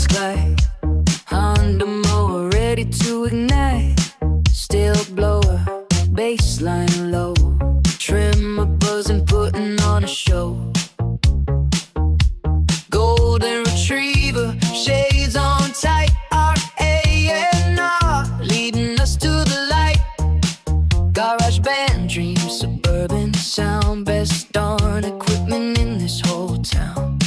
looks like. Honda mower ready to ignite. Steel blower, baseline low. Trimmer buzzing, putting on a show. Golden retriever, shades on tight. R-A-N-R, leading us to the light. Garage band dreams, suburban sound. Best darn equipment in this whole town.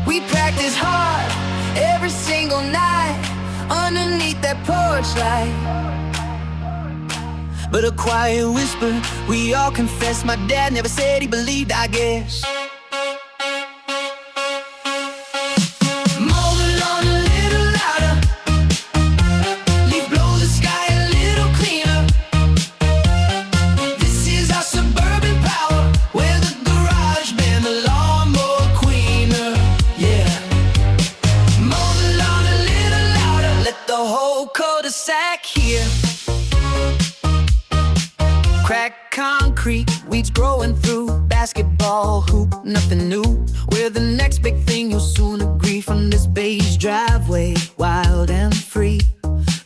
We practice hard every single night underneath that porch light. But a quiet whisper, we all confess. My dad never said he believed, I guess. Mow the lawn a little louder. Leaf blow the sky a little cleaner. This is our suburban power. We're the garage band, the lawnmower queener. Yeah. Mow the lawn a little louder. Let the whole cul-de-sac hear. Cracked concrete, weeds growing through. Basketball hoop, nothing new. We're the next big thing, you'll soon agree. From this beige driveway, wild and free.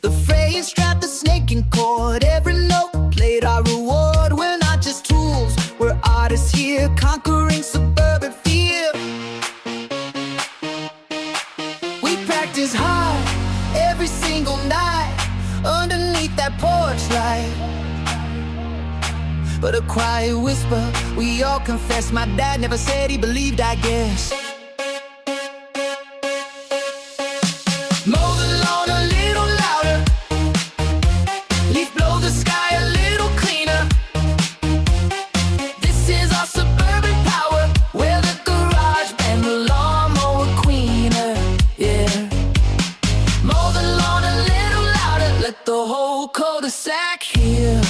The phrase strapped the snake in cord. Every note played our reward. We're not just tools, we're artists here, conquering suburban fear. We practice hard every single night underneath that porch light. But a quiet whisper, we all confess. My dad never said he believed, I guess. Mow the lawn a little louder. Leaf blow the sky a little cleaner. This is our suburban power. We're the garage band, the lawnmower queener. Yeah. Mow the lawn a little louder. Let the whole cul-de-sac hear.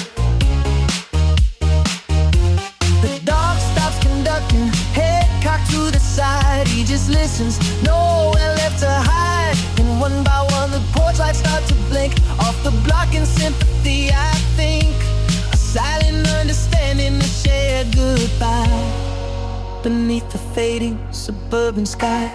Head cocked to the side, he just listens, nowhere left to hide. And one by one the porch lights start to blink. Off the block in sympathy, I think. A silent understanding, a shared goodbye beneath the fading suburban sky.